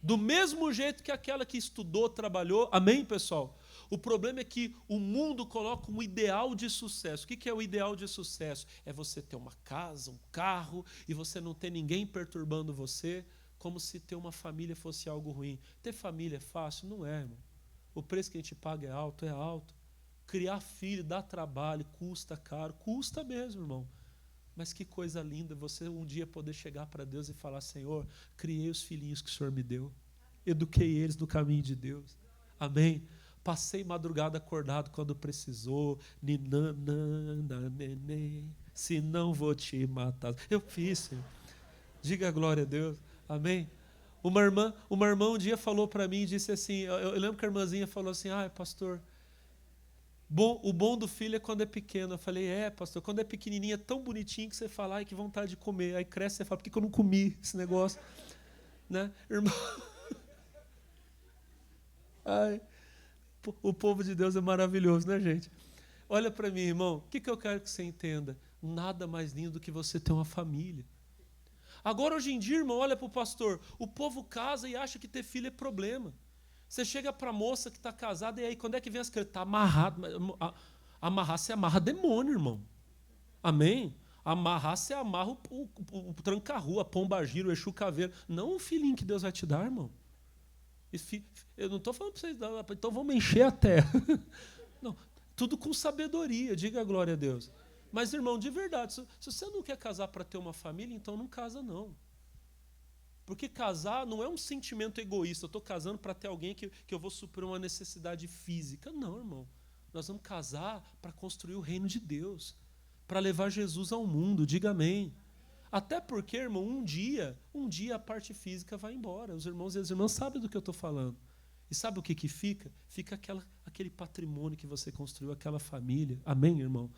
Do mesmo jeito que aquela que estudou, trabalhou, amém, pessoal? O problema é que o mundo coloca um ideal de sucesso. O que é o ideal de sucesso? É você ter uma casa, um carro, e você não ter ninguém perturbando você, como se ter uma família fosse algo ruim. Ter família é fácil? Não é, irmão. O preço que a gente paga é alto. Criar filho dá trabalho, custa caro, custa mesmo, irmão. Mas que coisa linda você um dia poder chegar para Deus e falar, Senhor, criei os filhinhos que o Senhor me deu, eduquei eles no caminho de Deus. Amém? Passei madrugada acordado quando precisou, se não vou te matar. Eu fiz, Senhor. Diga a glória a Deus. Amém? Uma irmã um dia falou para mim e disse assim, eu lembro que a irmãzinha falou assim, pastor, o bom do filho é quando é pequeno. Eu falei, pastor, quando é pequenininho é tão bonitinho que você fala, ai, que vontade de comer. Aí cresce e você fala, por que eu não comi esse negócio? Né? Irmão? Ai, o povo de Deus é maravilhoso, né, gente? Olha para mim, irmão, o que eu quero que você entenda? Nada mais lindo do que você ter uma família. Agora, hoje em dia, irmão, olha para o pastor, o povo casa e acha que ter filho é problema. Você chega para a moça que está casada e aí quando é que vem as crianças? Está amarrado. Amarrar, você amarra demônio, irmão. Amém? Amarrar, você amarra o tranca-rua, a pomba-gira, o Exu Caveiro. Não o filhinho que Deus vai te dar, irmão. Eu não estou falando para vocês, então vamos encher a terra. Não, tudo com sabedoria, diga a glória a Deus. Mas, irmão, de verdade, se você não quer casar para ter uma família, então não casa, não. Porque casar não é um sentimento egoísta. Eu estou casando para ter alguém que eu vou suprir uma necessidade física. Não, irmão. Nós vamos casar para construir o reino de Deus. para levar Jesus ao mundo. Diga amém. Até porque, irmão, um dia a parte física vai embora. Os irmãos e as irmãs sabem do que eu estou falando. E sabe o que fica? Fica aquele patrimônio que você construiu, aquela família. Amém, irmão?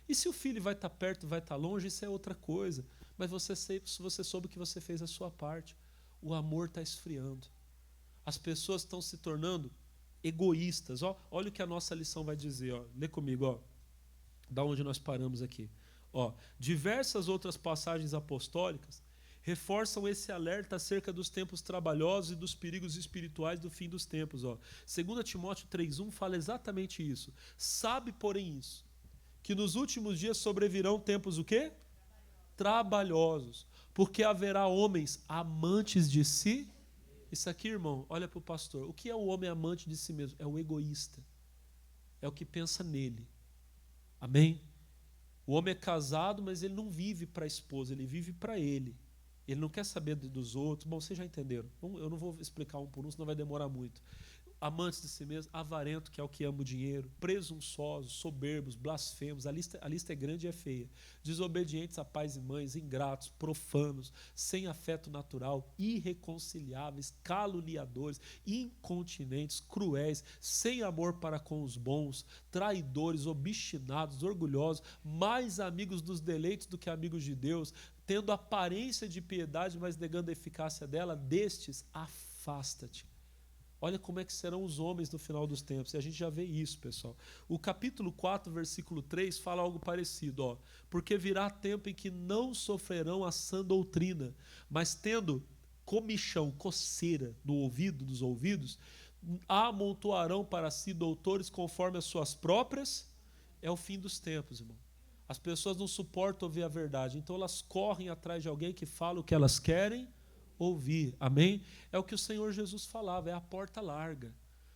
E se o filho vai estar perto, vai estar longe, isso é outra coisa. Mas você soube que você fez a sua parte. O amor está esfriando. As pessoas estão se tornando egoístas. Ó, olha o que a nossa lição vai dizer. Ó. Lê comigo, ó. Da onde nós paramos aqui. Ó, diversas outras passagens apostólicas reforçam esse alerta acerca dos tempos trabalhosos e dos perigos espirituais do fim dos tempos. Ó. 2 Timóteo 3,1 fala exatamente isso. Sabe, porém, isso, que nos últimos dias sobrevirão tempos o quê? Trabalhosos. Porque haverá homens amantes de si. Isso aqui, irmão, olha para o pastor. O que é o homem amante de si mesmo? É o egoísta. É o que pensa nele. Amém? O homem é casado, mas ele não vive para a esposa, ele vive para ele. Ele não quer saber dos outros. Bom, vocês já entenderam. Eu não vou explicar um por um, senão vai demorar muito. Amantes de si mesmo, avarento, que é o que ama o dinheiro, presunçosos, soberbos, blasfemos, a lista é grande e é feia. Desobedientes a pais e mães, ingratos, profanos, sem afeto natural, irreconciliáveis, caluniadores, incontinentes, cruéis, sem amor para com os bons, traidores, obstinados, orgulhosos, mais amigos dos deleites do que amigos de Deus, tendo aparência de piedade, mas negando a eficácia dela, destes, afasta-te. Olha como é que serão os homens no final dos tempos. E a gente já vê isso, pessoal. O capítulo 4, versículo 3, fala algo parecido. Ó. Porque virá tempo em que não sofrerão a sã doutrina, mas tendo comichão, coceira no ouvido, dos ouvidos, amontoarão para si doutores conforme as suas próprias. É o fim dos tempos, irmão. As pessoas não suportam ouvir a verdade, então elas correm atrás de alguém que fala o que elas querem ouvir, amém? É o que o Senhor Jesus falava, é a porta larga.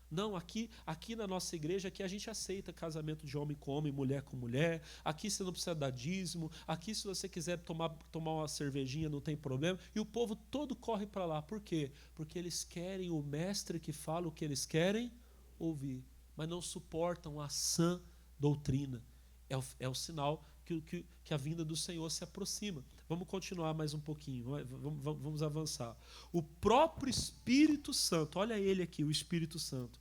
Não, aqui na nossa igreja, aqui a gente aceita casamento de homem com homem, mulher com mulher, aqui você não precisa dar dízimo, aqui se você quiser tomar uma cervejinha não tem problema, e o povo todo corre para lá, por quê? Porque eles querem o mestre que fala o que eles querem ouvir, mas não suportam a sã doutrina. É o sinal que a vinda do Senhor se aproxima. Vamos continuar mais um pouquinho, vamos avançar. O próprio Espírito Santo, olha ele aqui, o Espírito Santo,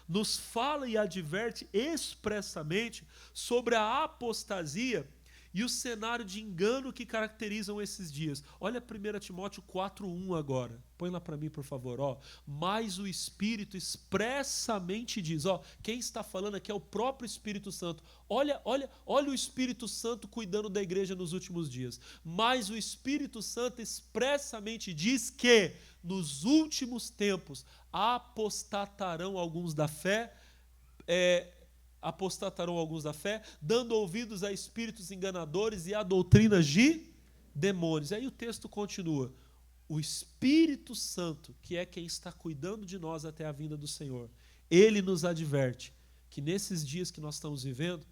nos fala e adverte expressamente sobre a apostasia e o cenário de engano que caracterizam esses dias. Olha 1 Timóteo 4,1 agora. Põe lá para mim, por favor. Ó. Mas o Espírito expressamente diz. Ó, quem está falando aqui é o próprio Espírito Santo. Olha o Espírito Santo cuidando da igreja nos últimos dias. Mas o Espírito Santo expressamente diz que nos últimos tempos apostatarão alguns da fé, dando ouvidos a espíritos enganadores e a doutrinas de demônios. Aí o texto continua. O Espírito Santo, que é quem está cuidando de nós até a vinda do Senhor, ele nos adverte que nesses dias que nós estamos vivendo,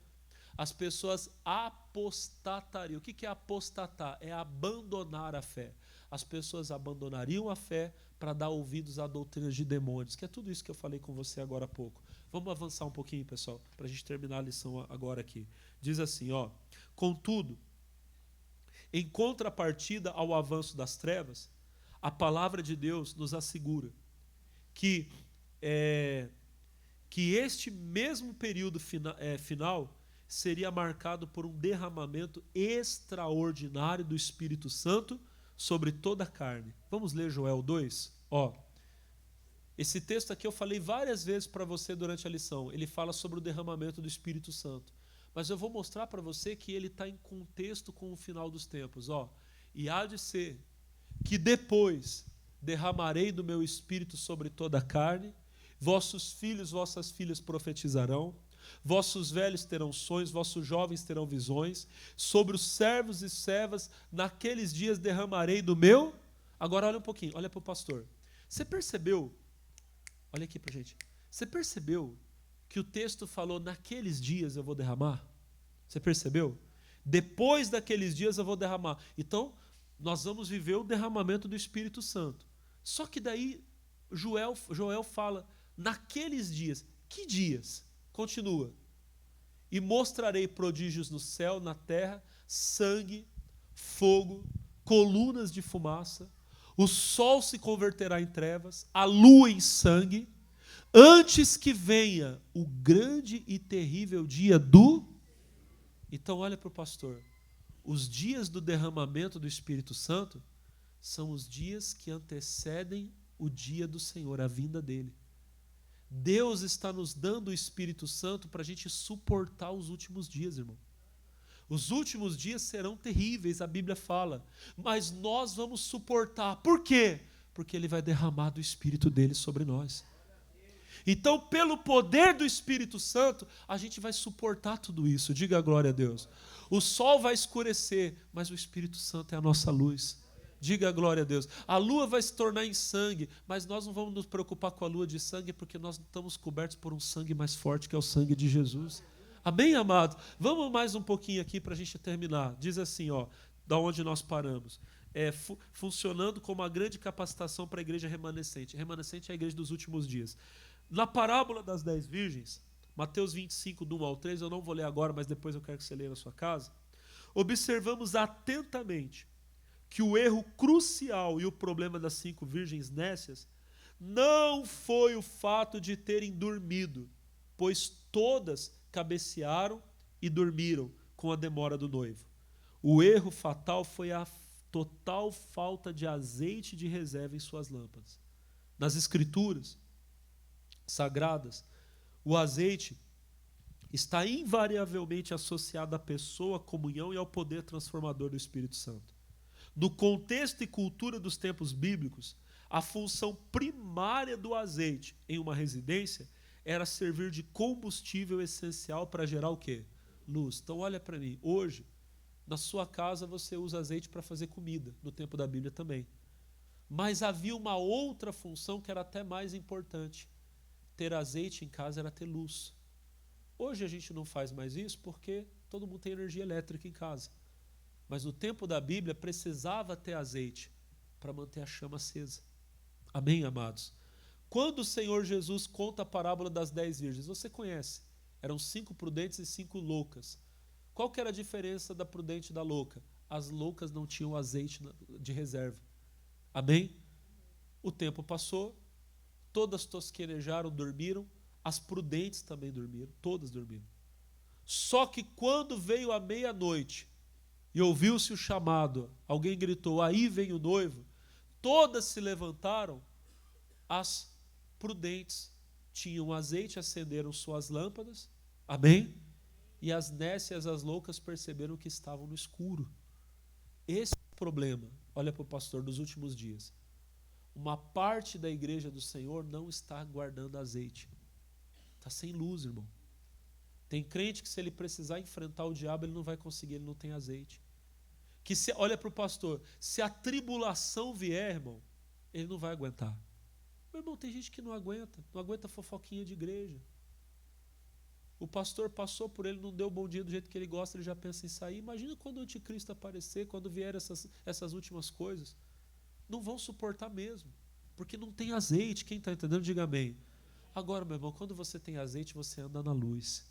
as pessoas apostatariam. O que é apostatar? É abandonar a fé. As pessoas abandonariam a fé para dar ouvidos a doutrinas de demônios, que é tudo isso que eu falei com você agora há pouco. Vamos avançar um pouquinho, pessoal, para a gente terminar a lição agora aqui. Diz assim, ó, contudo, em contrapartida ao avanço das trevas, a palavra de Deus nos assegura que este mesmo período final seria marcado por um derramamento extraordinário do Espírito Santo sobre toda a carne. Vamos ler Joel 2? Ó, esse texto aqui eu falei várias vezes para você durante a lição. Ele fala sobre o derramamento do Espírito Santo. Mas eu vou mostrar para você que ele está em contexto com o final dos tempos. Ó, e há de ser que depois derramarei do meu Espírito sobre toda a carne, vossos filhos, vossas filhas profetizarão, vossos velhos terão sonhos, vossos jovens terão visões, sobre os servos e servas, naqueles dias derramarei do meu... Agora olha um pouquinho, olha para o pastor. Você percebeu, olha aqui para a gente, você percebeu que o texto falou, naqueles dias eu vou derramar? Você percebeu? Depois daqueles dias eu vou derramar. Então, nós vamos viver o derramamento do Espírito Santo. Só que daí, Joel fala, naqueles dias. Que dias? Continua. e mostrarei prodígios no céu, na terra, sangue, fogo, colunas de fumaça, o sol se converterá em trevas, a lua em sangue, antes que venha o grande e terrível dia do... Então olha para o pastor, os dias do derramamento do Espírito Santo são os dias que antecedem o dia do Senhor, a vinda dele. Deus está nos dando o Espírito Santo para a gente suportar os últimos dias, irmão. Os últimos dias serão terríveis, a Bíblia fala, mas nós vamos suportar. Por quê? Porque Ele vai derramar do Espírito dele sobre nós. Então, pelo poder do Espírito Santo, a gente vai suportar tudo isso. Diga a glória a Deus. O sol vai escurecer, mas o Espírito Santo é a nossa luz. Diga a glória a Deus. A lua vai se tornar em sangue, mas nós não vamos nos preocupar com a lua de sangue, porque nós estamos cobertos por um sangue mais forte, que é o sangue de Jesus. Amém, amados? Vamos mais um pouquinho aqui para a gente terminar. Diz assim, ó, da onde nós paramos. Funcionando como uma grande capacitação para a igreja remanescente. Remanescente é a igreja dos últimos dias. Na parábola das 10 virgens, Mateus 25, do 1 ao 3, eu não vou ler agora, mas depois eu quero que você leia na sua casa. Observamos atentamente que o erro crucial e o problema das 5 virgens nécias não foi o fato de terem dormido, pois todas cabecearam e dormiram com a demora do noivo. O erro fatal foi a total falta de azeite de reserva em suas lâmpadas. Nas Escrituras sagradas, o azeite está invariavelmente associado à pessoa, à comunhão e ao poder transformador do Espírito Santo. No contexto e cultura dos tempos bíblicos, a função primária do azeite em uma residência era servir de combustível essencial para gerar o quê? Luz. Então olha para mim, hoje, na sua casa você usa azeite para fazer comida, no tempo da Bíblia também. Mas havia uma outra função que era até mais importante. Ter azeite em casa era ter luz. Hoje a gente não faz mais isso porque todo mundo tem energia elétrica em casa. Mas no tempo da Bíblia precisava ter azeite para manter a chama acesa. Amém, amados? Quando o Senhor Jesus conta a parábola das 10 virgens, você conhece, eram 5 prudentes e 5 loucas. Qual que era a diferença da prudente e da louca? As loucas não tinham azeite de reserva. Amém? O tempo passou, todas tosquenejaram, dormiram, as prudentes também dormiram, todas dormiram. Só que quando veio a meia-noite e ouviu-se o chamado, alguém gritou, aí vem o noivo, todas se levantaram, as prudentes tinham azeite, acenderam suas lâmpadas, amém? E as nécias, as loucas, perceberam que estavam no escuro. Esse é o problema, olha para o pastor, dos últimos dias. Uma parte da igreja do Senhor não está guardando azeite. Está sem luz, irmão. Tem crente que se ele precisar enfrentar o diabo, ele não vai conseguir, ele não tem azeite. Olha para o pastor, se a tribulação vier, irmão, ele não vai aguentar. Meu irmão, tem gente que não aguenta fofoquinha de igreja. O pastor passou por ele, não deu bom dia do jeito que ele gosta, ele já pensa em sair. Imagina quando o anticristo aparecer, quando vier essas últimas coisas. Não vão suportar mesmo, porque não tem azeite. Quem está entendendo, diga amém. Agora, meu irmão, quando você tem azeite, você anda na luz.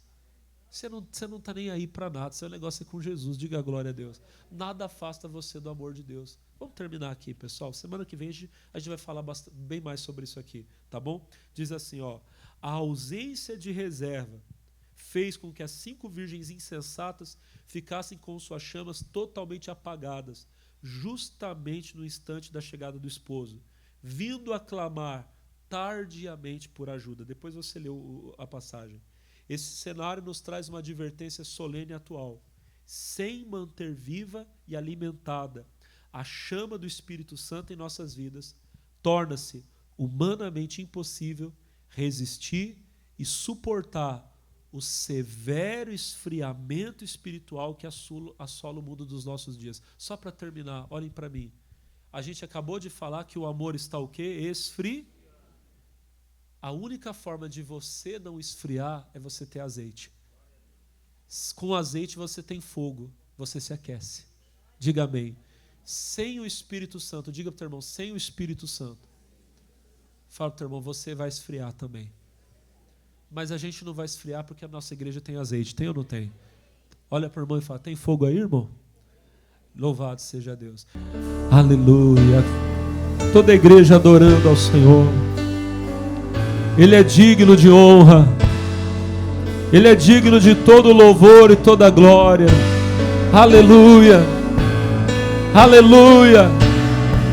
Você não está nem aí para nada, seu negócio é com Jesus, diga a glória a Deus. Nada afasta você do amor de Deus. Vamos terminar aqui, pessoal. Semana que vem a gente vai falar bem mais sobre isso aqui, tá bom? Diz assim, ó, a ausência de reserva fez com que as 5 virgens insensatas ficassem com suas chamas totalmente apagadas, justamente no instante da chegada do esposo, vindo a clamar tardiamente por ajuda. Depois você leu a passagem. Esse cenário nos traz uma advertência solene e atual. Sem manter viva e alimentada a chama do Espírito Santo em nossas vidas, torna-se humanamente impossível resistir e suportar o severo esfriamento espiritual que assola o mundo dos nossos dias. Só para terminar, olhem para mim. A gente acabou de falar que o amor está o quê? A única forma de você não esfriar é você ter azeite. Com azeite você tem fogo, você se aquece. Diga amém. Sem o Espírito Santo, diga para o teu irmão, sem o Espírito Santo. Fala para o teu irmão, você vai esfriar também. Mas a gente não vai esfriar porque a nossa igreja tem azeite. Tem ou não tem? Olha para o irmão e fala, tem fogo aí, irmão? Louvado seja Deus. Aleluia. Toda a igreja adorando ao Senhor. Ele é digno de honra. Ele é digno de todo louvor e toda glória. Aleluia. Aleluia.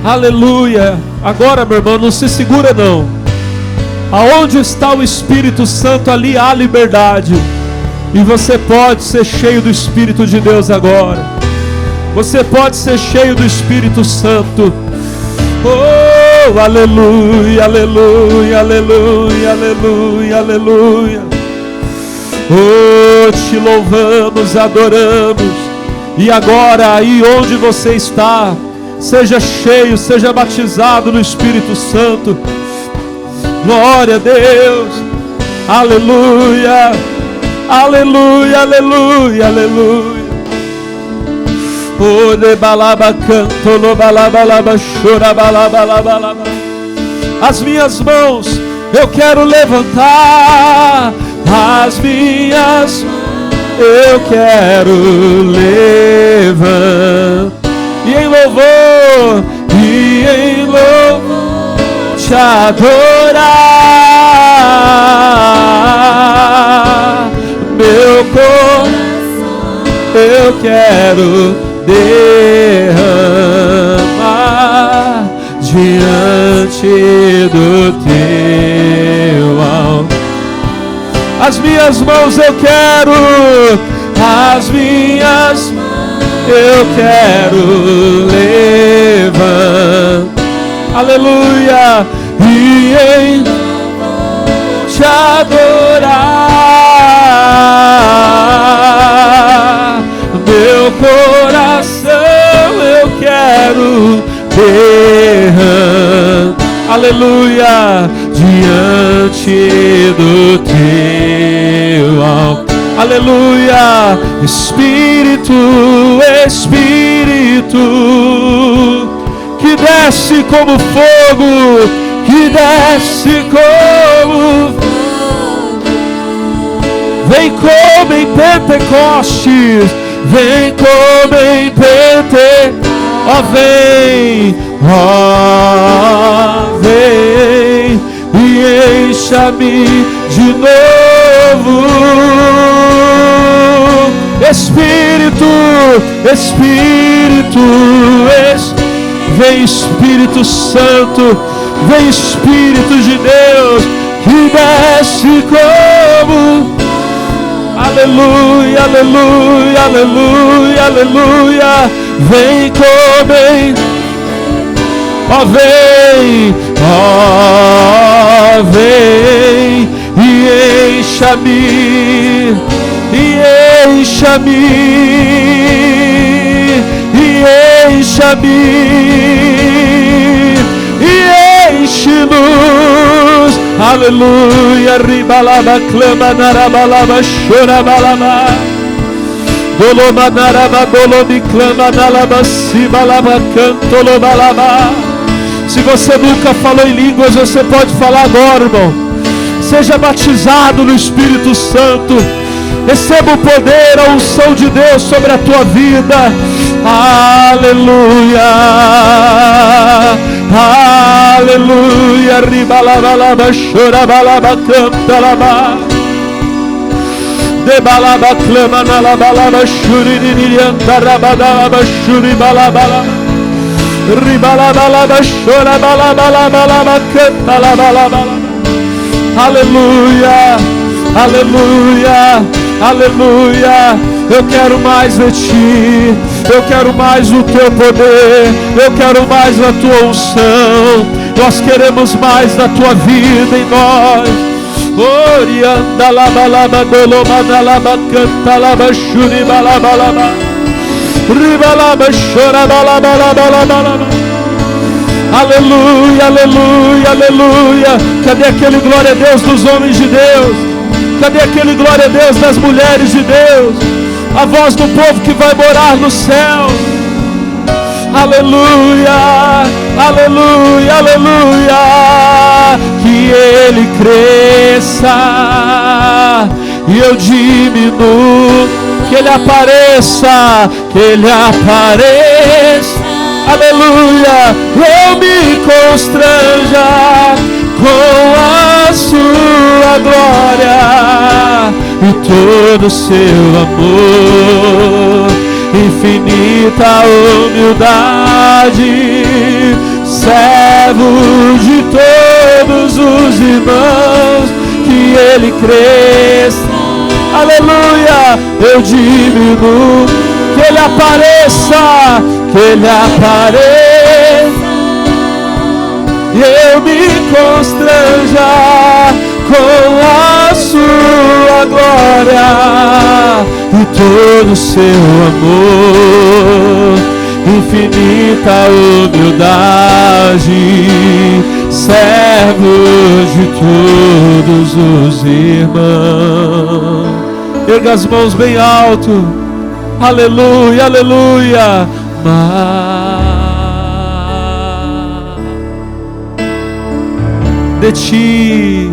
Aleluia. Agora, meu irmão, não se segura não. Aonde está o Espírito Santo, ali há liberdade. E você pode ser cheio do Espírito de Deus agora. Você pode ser cheio do Espírito Santo. Oh, aleluia, aleluia, aleluia, aleluia, aleluia. Oh, te louvamos, adoramos. E agora, aí onde você está, seja cheio, seja batizado no Espírito Santo. Glória a Deus. Aleluia. Aleluia, aleluia, aleluia. Ode balaba canto, lo balaba laba chora balaba laba laba. As minhas mãos eu quero levantar. As minhas eu quero levantar. E em louvor, te adorar. Meu coração eu quero derramar diante do teu altar. As minhas mãos eu quero, as minhas mãos eu quero levantar. Aleluia. E em te adorar. Meu coração eu quero derramar. Aleluia. Diante do teu altar. Aleluia. Espírito, Espírito, que desce como fogo, que desce como fogo. Vem como em Pentecostes, vem como em Pentecostes. Ó vem, vem e encha-me de novo. Espírito, Espírito, vem Espírito Santo, vem Espírito de Deus, que desce como. Aleluia, aleluia, aleluia, aleluia. Vem como em. Ó vem, e encha-me, e encha-me, e encha-me, e enche-nos. Aleluia, ribalaba, clama, narabalaba, chorabalaba. Dolomanaraba, dolomi, clama, nalaba, sibalaba, cantolobalaba. Se você nunca falou em línguas, você pode falar agora, irmão. Seja batizado no Espírito Santo. Receba o poder, a unção de Deus sobre a tua vida. Aleluia. Aleluia. Ribalabalaba, chorabalaba, cantalaba. Debalaba, clama, nalabalaba, shuririantarabadaba, shuribalabala. Ribalabalaba, chorabalabalaba, cantalabalaba. Aleluia, aleluia, aleluia. Eu quero mais de ti, eu quero mais o teu poder, eu quero mais a tua unção. Nós queremos mais da tua vida em nós. Orianda labalaba, dolomadalaba, cantalaba, shuribalabalaba. Ribalaba, chorabalabalaba. Aleluia, aleluia, aleluia. Cadê aquele glória a Deus dos homens de Deus? Cadê aquele glória a Deus das mulheres de Deus? A voz do povo que vai morar no céu. Aleluia, aleluia, aleluia. Que que Ele cresça e eu diminuo, que Ele apareça, que Ele apareça, aleluia, eu me constranja com a sua glória e todo o seu amor, infinita humildade, servo de todos os irmãos, que Ele cresça, aleluia, eu diminuo, que Ele apareça, que Ele apareça, e eu me constranja com a sua glória e todo o seu amor, infinita humildade, servo de todos os irmãos. Erga as mãos bem alto, aleluia, aleluia. De ti,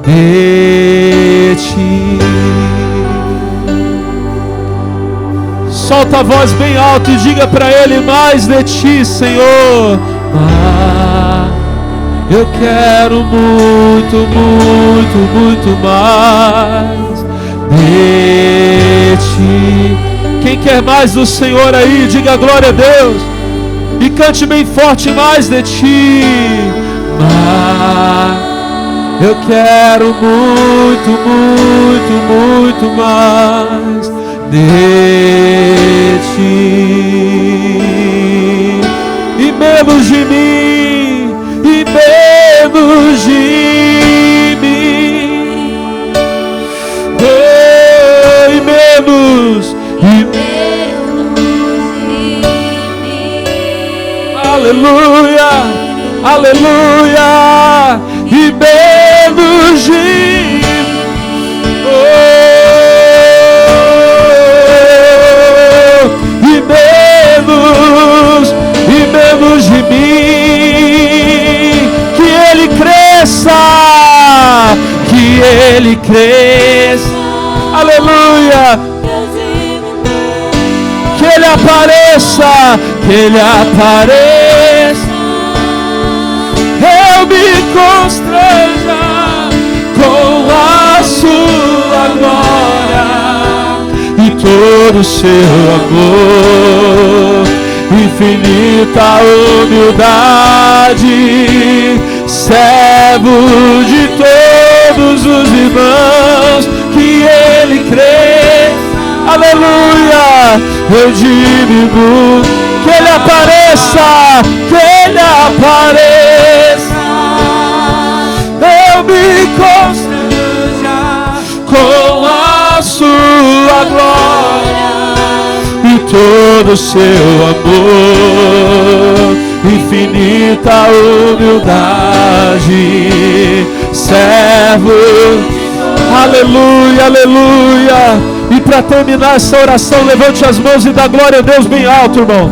de ti. Solta a voz bem alto e diga para Ele: mais de ti, Senhor. Eu quero muito, muito, muito mais de ti. Quem quer mais do Senhor aí, diga glória a Deus e cante bem forte: mais de ti. Eu quero muito, muito, muito mais de ti, e menos de mim, e menos de mim, oh, e menos de mim, aleluia, aleluia, e menos de mim, oh, e menos de mim, que Ele cresça, que Ele cresça, aleluia, que Ele apareça, que Ele apareça, eu me constranja com a sua glória e todo o seu amor, infinita humildade, servo de todos os irmãos, que Ele cresça, aleluia, eu diminuo, que Ele apareça, que Ele apareça, eu me constranja com a sua glória e todo o seu amor, infinita humildade, servo, aleluia, aleluia. E para terminar essa oração, levante as mãos e dá glória a Deus bem alto, irmão.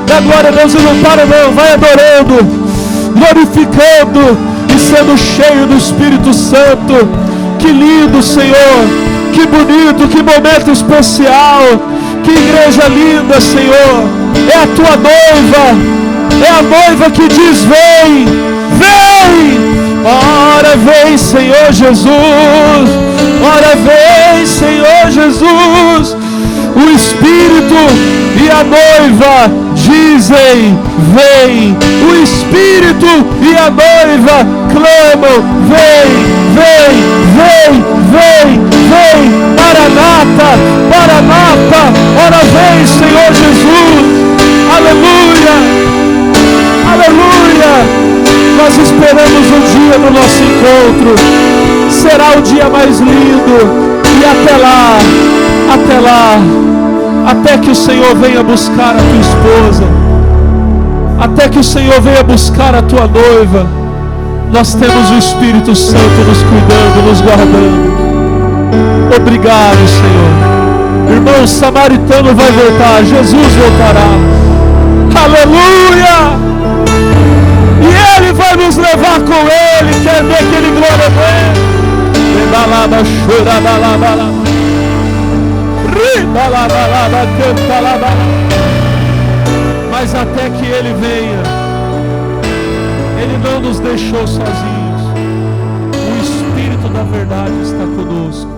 Dá glória a Deus e não para não, vai adorando, glorificando e sendo cheio do Espírito Santo. Que lindo, Senhor, que bonito, que momento especial, que igreja linda, Senhor. É a tua noiva, é a noiva que diz: vem, vem. Ora vem, Senhor Jesus, ora vem, Senhor Jesus. O Espírito e a noiva dizem: vem. O Espírito e a noiva clamam: vem, vem, vem, vem, vem. Maranata, Maranata, ora vem, Senhor Jesus. Aleluia, aleluia. Nós esperamos o dia do nosso encontro. Será o dia mais lindo. E até lá, até que o Senhor venha buscar a tua esposa, até que o Senhor venha buscar a tua noiva, nós temos o Espírito Santo nos cuidando, nos guardando. Obrigado, Senhor. Irmão, o samaritano vai voltar, Jesus voltará. Aleluia! E Ele Ele vai nos levar com Ele. Quer ver aquele glória a Deus? Balaba, chora, balaba, balaba, canta, balaba. Mas até que Ele venha, Ele não nos deixou sozinhos. O Espírito da verdade está conosco.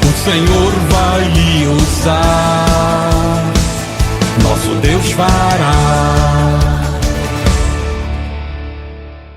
O Senhor vai lhe usar, nosso Deus fará.